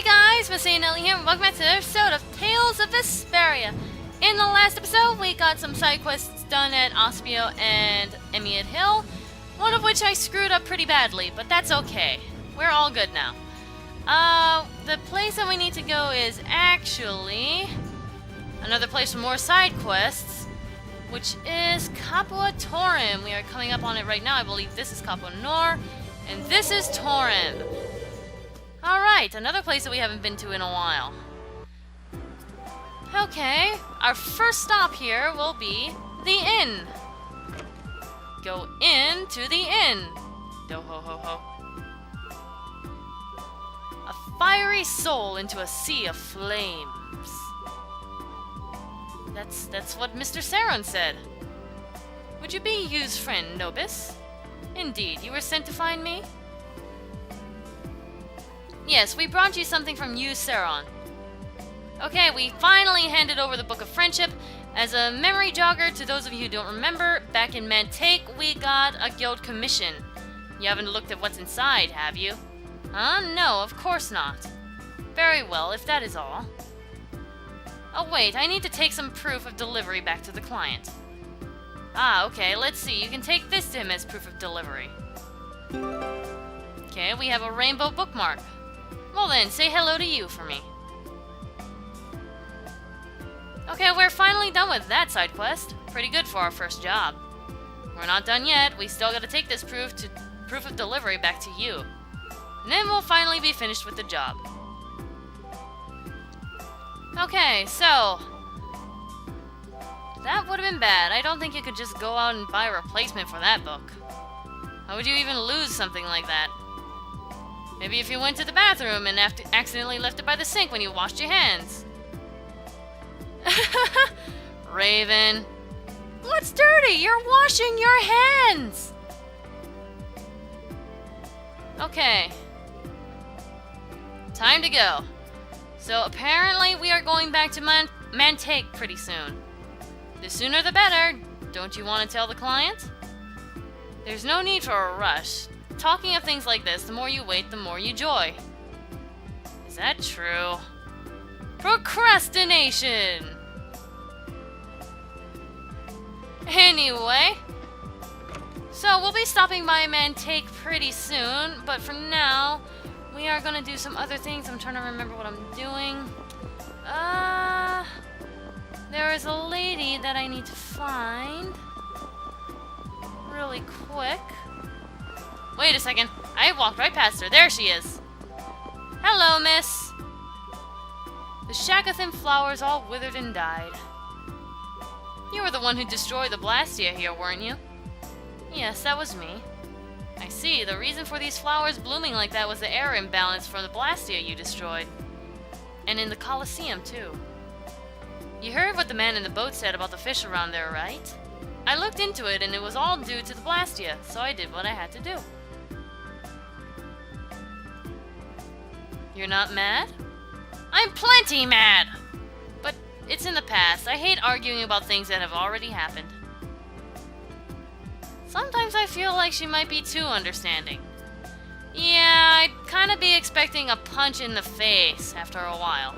Hi guys, MasaeAnela here, and welcome back to the episode of Tales of Vesperia. In the last episode, we got some side quests done at Ospio and Emiad Hill, one of which I screwed up pretty badly, but that's okay. We're all good now. The place that we need to go is actually another place for more side quests, which is Torin. We are coming up on it right now. I believe this is Nor, and this is Torin. Alright, another place that we haven't been to in a while. Okay, our first stop here will be the inn. Go into the inn. Do ho ho ho. A fiery soul into a sea of flames. That's what Mr. Saron said. Would you be Yu's friend, Nobis? Indeed, you were sent to find me? Yes, we brought you something from Yu Saron. Okay, we finally handed over the Book of Friendship. As a memory jogger, to those of you who don't remember, back in Mantake, we got a guild commission. You haven't looked at what's inside, have you? No, of course not. Very well, if that is all. Oh wait, I need to take some proof of delivery back to the client. Okay, let's see. You can take this to him as proof of delivery. Okay, we have a rainbow bookmark. Well then, say hello to you for me. Okay, we're finally done with that side quest. Pretty good for our first job. We're not done yet. We still gotta take this proof of delivery back to you. And then we'll finally be finished with the job. Okay, so that would have been bad. I don't think you could just go out and buy a replacement for that book. How would you even lose something like that? Maybe if you went to the bathroom and accidentally left it by the sink when you washed your hands. Raven. What's dirty? You're washing your hands! Okay. Time to go. So apparently we are going back to Mantake pretty soon. The sooner the better. Don't you want to tell the client? There's no need for a rush. Talking of things like this, the more you wait, the more you joy. Is that true? Procrastination! Anyway, so we'll be stopping by Mantake pretty soon, but for now, we are gonna do some other things. I'm trying to remember what I'm doing. There is a lady that I need to find really quick. Wait a second. I walked right past her. There she is. Hello, miss. The Shakathan flowers all withered and died. You were the one who destroyed the Blastia here, weren't you? Yes, that was me. I see. The reason for these flowers blooming like that was the air imbalance from the Blastia you destroyed. And in the Colosseum, too. You heard what the man in the boat said about the fish around there, right? I looked into it, and it was all due to the Blastia, so I did what I had to do. You're not mad? I'm plenty mad! But it's in the past. I hate arguing about things that have already happened. Sometimes I feel like she might be too understanding. Yeah, I'd kinda be expecting a punch in the face after a while.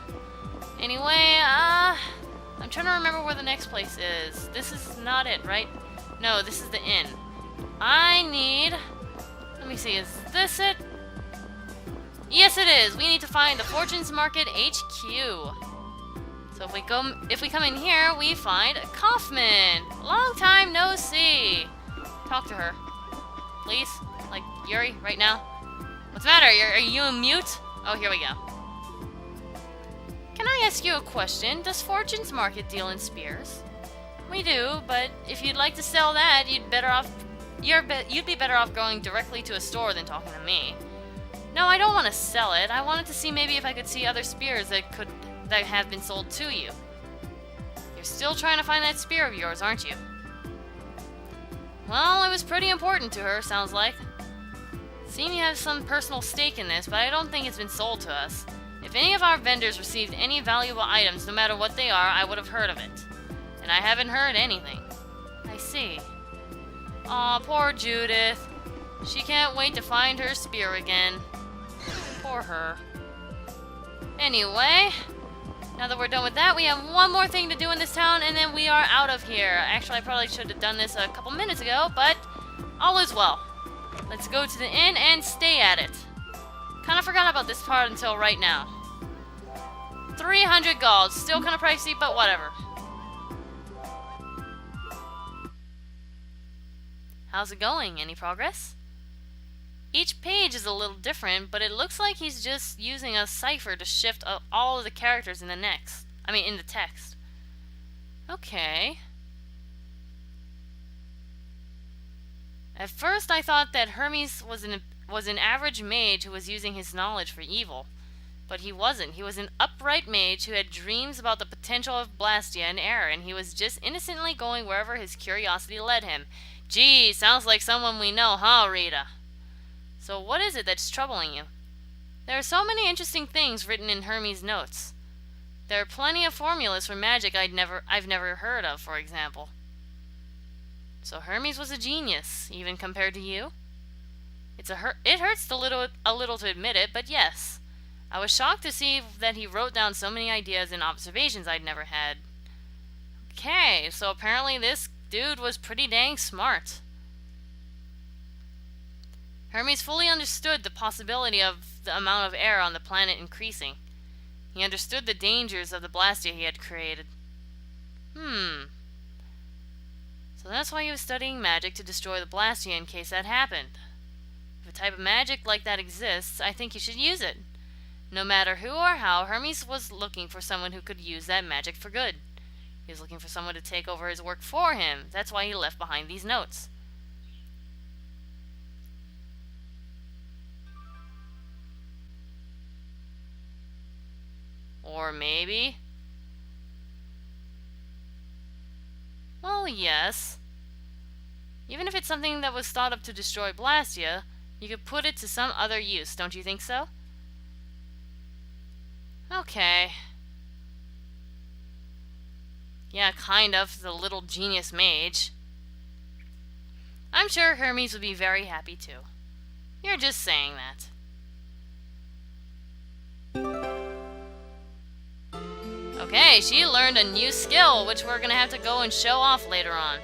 Anyway, I'm trying to remember where the next place is. This is not it, right? No, this is the inn. Let me see, is this it? Yes, it is. We need to find the Fortune's Market HQ. So if we come in here, we find Kaufman. Long time no see. Talk to her, please. Like Yuri, right now. What's the matter? Are you mute? Oh, here we go. Can I ask you a question? Does Fortune's Market deal in spears? We do, but if you'd like to sell that, you'd be better off going directly to a store than talking to me. No, I don't want to sell it. I wanted to see maybe if I could see other spears that have been sold to you. You're still trying to find that spear of yours, aren't you? Well, it was pretty important to her, sounds like. Seem you have some personal stake in this, but I don't think it's been sold to us. If any of our vendors received any valuable items, no matter what they are, I would have heard of it. And I haven't heard anything. I see. Aw, poor Judith. She can't wait to find her spear again. Poor her. Anyway, now that we're done with that, we have one more thing to do in this town, and then we are out of here. Actually, I probably should have done this a couple minutes ago, but all is well. Let's go to the inn and stay at it. Kind of forgot about this part until right now. 300 gold. Still kind of pricey, but whatever. How's it going? Any progress? Each page is a little different, but it looks like he's just using a cipher to shift all of the characters in the in the text. Okay. At first I thought that Hermes was an average mage who was using his knowledge for evil. But he wasn't. He was an upright mage who had dreams about the potential of Blastia and error, and he was just innocently going wherever his curiosity led him. Gee, sounds like someone we know, huh, Rita? So what is it that's troubling you? There are so many interesting things written in Hermes' notes. There are plenty of formulas for magic I've never heard of, for example. So Hermes was a genius, even compared to you? It hurts a little to admit it, but yes. I was shocked to see that he wrote down so many ideas and observations I'd never had. Okay, so apparently this dude was pretty dang smart. Hermes fully understood the possibility of the amount of air on the planet increasing. He understood the dangers of the Blastia he had created. So that's why he was studying magic to destroy the Blastia in case that happened. If a type of magic like that exists, I think you should use it. No matter who or how, Hermes was looking for someone who could use that magic for good. He was looking for someone to take over his work for him. That's why he left behind these notes. Or maybe... Well, yes. Even if it's something that was thought up to destroy Blastia, you could put it to some other use, don't you think so? Okay. Yeah, kind of, the little genius mage. I'm sure Hermes would be very happy too. You're just saying that. Okay, she learned a new skill, which we're gonna have to go and show off later on.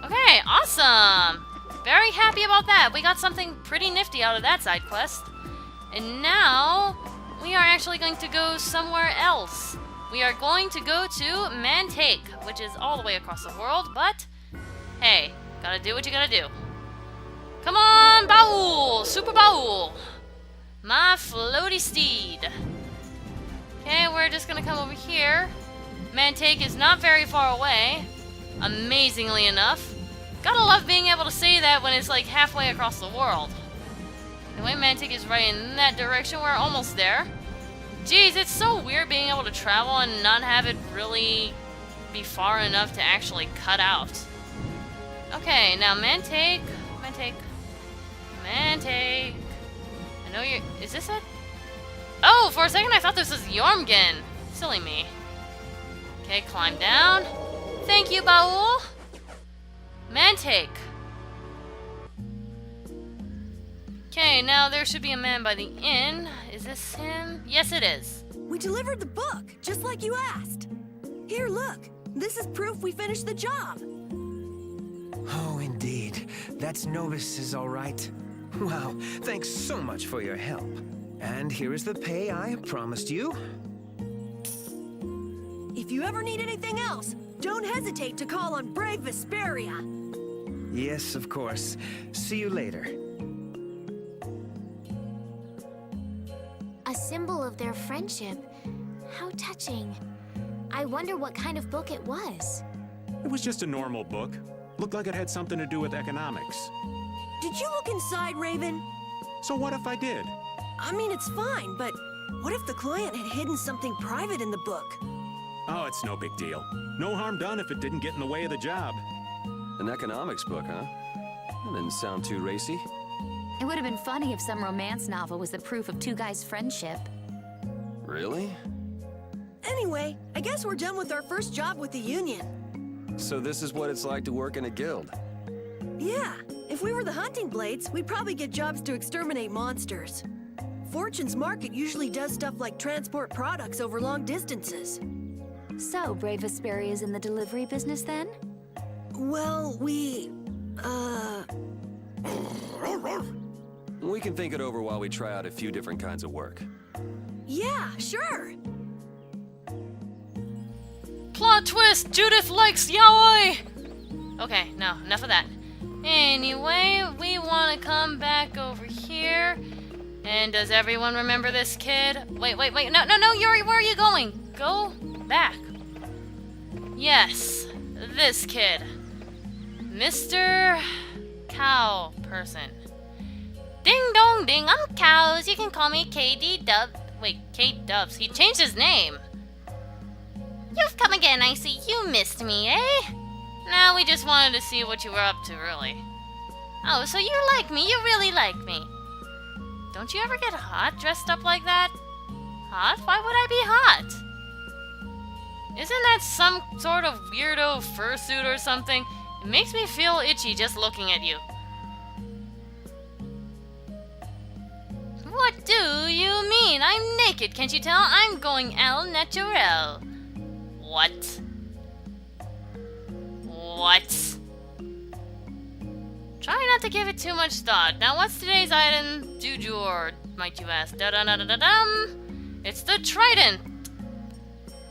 Okay, awesome! Very happy about that. We got something pretty nifty out of that side quest. And now, we are actually going to go somewhere else. We are going to go to Mantake, which is all the way across the world, but hey, gotta do what you gotta do. Come on, Baul! Super Baul! My floaty steed. Okay, we're just gonna come over here. Mantake is not very far away, amazingly enough. Gotta love being able to say that when it's like halfway across the world. The way Mantake is right in that direction, we're almost there. Jeez, it's so weird being able to travel and not have it really be far enough to actually cut out. Okay, now Mantake. I know you're... Is this it? Oh, for a second I thought this was Jormungand. Silly me. Okay, climb down. Thank you, Baul. Mantake. Okay, now there should be a man by the inn. Is this him? Yes, it is. We delivered the book, just like you asked. Here, look. This is proof we finished the job. Oh, indeed. That's Novus is all right. Wow, thanks so much for your help. And here is the pay I promised you. If you ever need anything else, don't hesitate to call on brave Vesperia. Yes, of course. See you later. A symbol of their friendship. How touching. I wonder what kind of book it was. It was just a normal book. Looked like it had something to do with economics. Did you look inside, Raven? So what if I did? I mean, it's fine, but what if the client had hidden something private in the book? Oh, it's no big deal. No harm done if it didn't get in the way of the job. An economics book, huh? That didn't sound too racy. It would have been funny if some romance novel was the proof of two guys' friendship. Really? Anyway, I guess we're done with our first job with the Union. So this is what it's like to work in a guild. Yeah, if we were the Hunting Blades, we'd probably get jobs to exterminate monsters. Fortune's market usually does stuff like transport products over long distances. So, Brave Vesperia's in the delivery business then? Well, we We can think it over while we try out a few different kinds of work. yeah, sure. Plot twist! Judith likes yaoi! Okay, no, enough of that. Anyway, we want to come back over here. And does everyone remember this kid? Wait, no, Yuri, where are you going? Go back. Yes, this kid. Mr. Cow Person. Ding dong ding, I'm Cows. You can call me KD Dub. Wait, Kate Dubs. He changed his name. You've come again, I see. You missed me, eh? No, we just wanted to see what you were up to, really. Oh, so you like me. You really like me. Don't you ever get hot dressed up like that? Hot? Why would I be hot? Isn't that some sort of weirdo fursuit or something? It makes me feel itchy just looking at you. What do you mean? I'm naked, can't you tell? I'm going al naturel. What? What? Try not to give it too much thought. Now, what's today's item du jour, might you ask? Da-da-da-da-dum! It's the trident!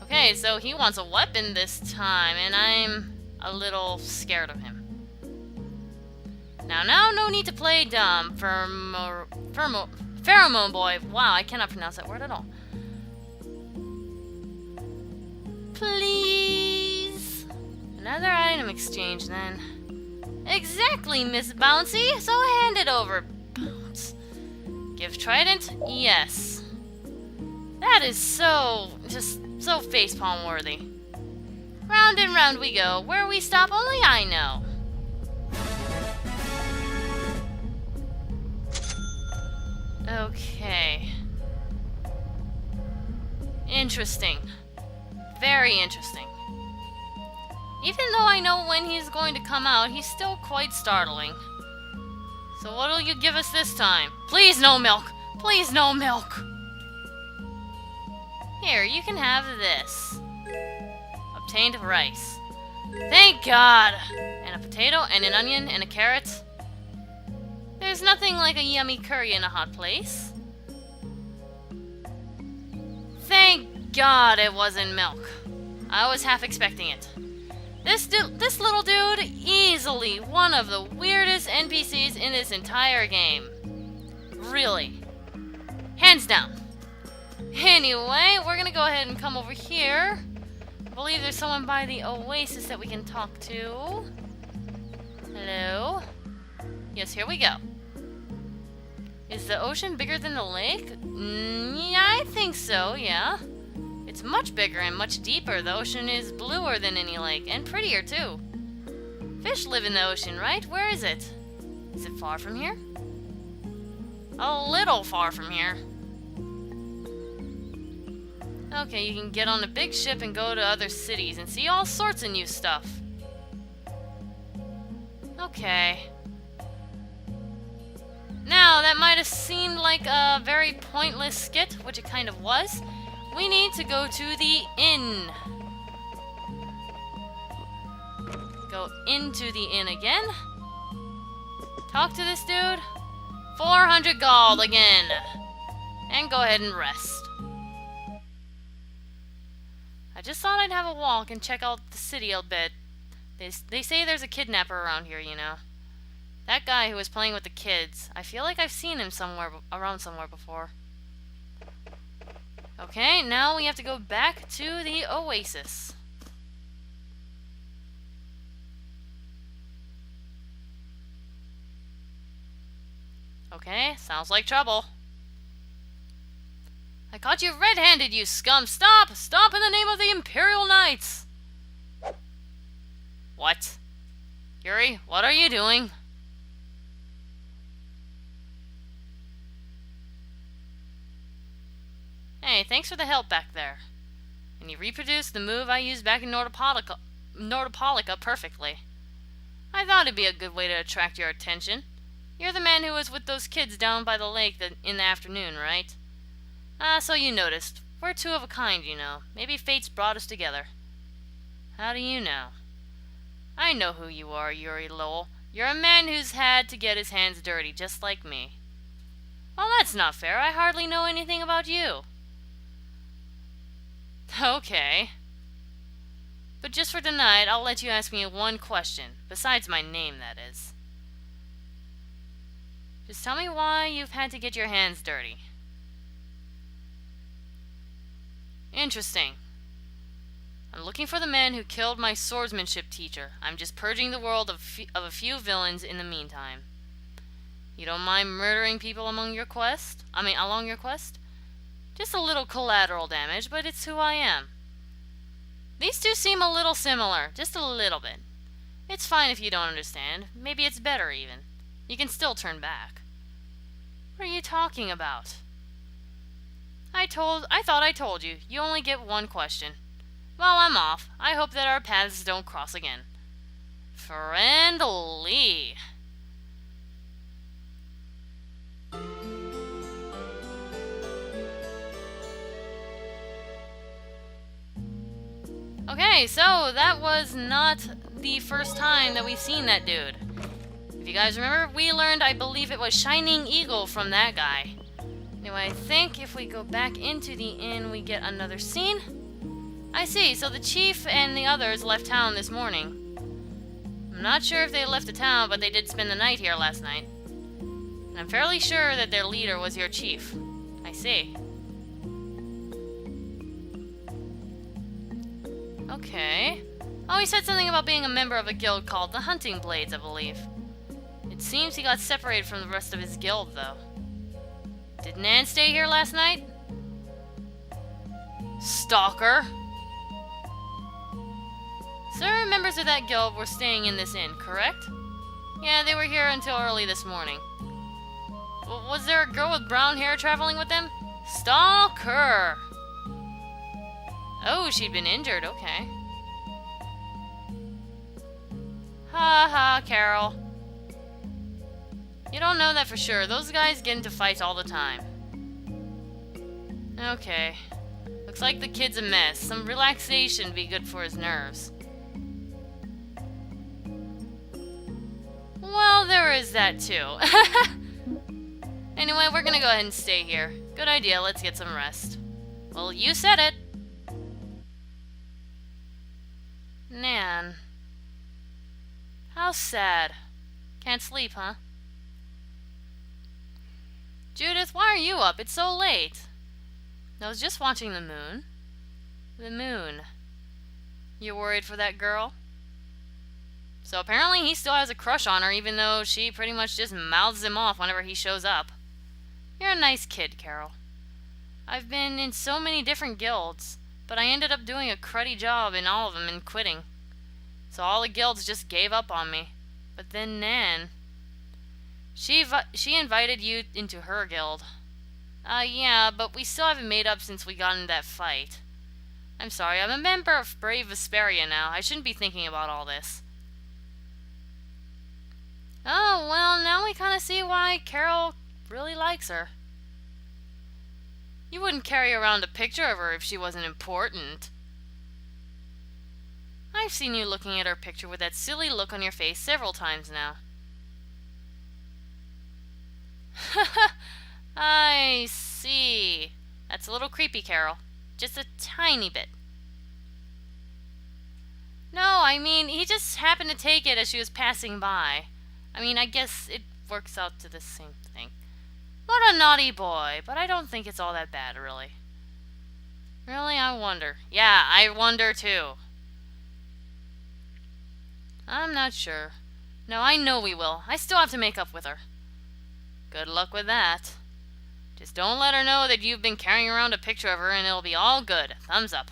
Okay, so he wants a weapon this time, and I'm a little scared of him. Now, no need to play dumb. Pheromone boy. Wow, I cannot pronounce that word at all. Please. Another item exchange, then. Exactly, Miss Bouncy. So hand it over. Bounce. Give trident? Yes. That is so facepalm worthy. Round and round we go. Where we stop, only I know. Okay. Interesting. Very interesting. Even though I know when he's going to come out, he's still quite startling. So what'll you give us this time? Please no milk! Please no milk! Here, you can have this. Obtained rice. Thank God! And a potato, and an onion, and a carrot. There's nothing like a yummy curry in a hot place. Thank God it wasn't milk. I was half expecting it. This little dude, easily one of the weirdest NPCs in this entire game. Really. Hands down. Anyway, we're gonna go ahead and come over here. I believe there's someone by the oasis that we can talk to. Hello? Yes, here we go. Is the ocean bigger than the lake? Yeah, I think so, yeah. It's much bigger and much deeper. The ocean is bluer than any lake, and prettier too. Fish live in the ocean, right? Where is it? Is it far from here? A little far from here. Okay, you can get on a big ship and go to other cities and see all sorts of new stuff. Okay. Now, that might have seemed like a very pointless skit, which it kind of was. We need to go to the inn. Go into the inn again. Talk to this dude. 400 gold again. And go ahead and rest. I just thought I'd have a walk and check out the city a bit. They say there's a kidnapper around here, you know. That guy who was playing with the kids. I feel like I've seen him around somewhere before. Okay, now we have to go back to the oasis. Okay, sounds like trouble. I caught you red-handed, you scum! Stop! Stop in the name of the Imperial Knights! What? Yuri, what are you doing? Hey, thanks for the help back there. And you reproduced the move I used back in Nordopolica perfectly. I thought it'd be a good way to attract your attention. You're the man who was with those kids down by the lake in the afternoon, right? So you noticed. We're two of a kind, you know. Maybe fate's brought us together. How do you know? I know who you are, Yuri Lowell. You're a man who's had to get his hands dirty, just like me. Well, that's not fair. I hardly know anything about you. Okay. But just for tonight, I'll let you ask me one question. Besides my name, that is. Just tell me why you've had to get your hands dirty. Interesting. I'm looking for the man who killed my swordsmanship teacher. I'm just purging the world of a few villains in the meantime. You don't mind murdering people along your quest? Just a little collateral damage, but it's who I am. These two seem a little similar, just a little bit. It's fine if you don't understand. Maybe it's better even. You can still turn back. What are you talking about? I thought I told you. You only get one question. Well, I'm off. I hope that our paths don't cross again. Friendly. Okay, so that was not the first time that we've seen that dude. If you guys remember, we learned, I believe it was Shining Eagle from that guy. Anyway, I think if we go back into the inn, we get another scene. I see, so the chief and the others left town this morning. I'm not sure if they left the town, but they did spend the night here last night. And I'm fairly sure that their leader was your chief. I see. Okay. Oh, he said something about being a member of a guild called the Hunting Blades, I believe. It seems he got separated from the rest of his guild, though. Did Nan stay here last night? Stalker. Sir, members of that guild were staying in this inn, correct? Yeah, they were here until early this morning. Was there a girl with brown hair traveling with them? Stalker! Oh, she'd been injured, okay. Ha ha, Carol. You don't know that for sure. Those guys get into fights all the time. Okay. Looks like the kid's a mess. Some relaxation would be good for his nerves. Well, there is that too. Anyway, we're gonna go ahead and stay here. Good idea, let's get some rest. Well, you said it. Nan. How sad. Can't sleep, huh? Judith, why are you up? It's so late. I was just watching the moon. The moon. You worried for that girl? So apparently he still has a crush on her, even though she pretty much just mouths him off whenever he shows up. You're a nice kid, Carol. I've been in so many different guilds, but I ended up doing a cruddy job in all of them and quitting. So all the guilds just gave up on me. But then Nan... She invited you into her guild. Yeah, but we still haven't made up since we got in that fight. I'm sorry, I'm a member of Brave Vesperia now. I shouldn't be thinking about all this. Oh, well, now we kind of see why Carol really likes her. You wouldn't carry around a picture of her if she wasn't important. I've seen you looking at her picture with that silly look on your face several times now. I see. That's a little creepy, Carol. Just a tiny bit. No, I mean, he just happened to take it as she was passing by. I mean, I guess it works out to the same thing. What a naughty boy, but I don't think it's all that bad, really. Really, I wonder. Yeah, I wonder too. I'm not sure. No, I know we will. I still have to make up with her. Good luck with that. Just don't let her know that you've been carrying around a picture of her and it'll be all good. Thumbs up.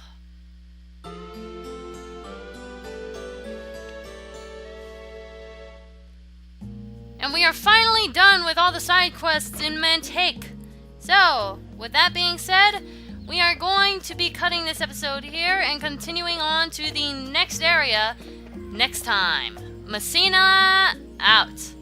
And we are finally done with all the side quests in Mantake. So, with that being said, we are going to be cutting this episode here and continuing on to the next area next time. MasaeAnela out.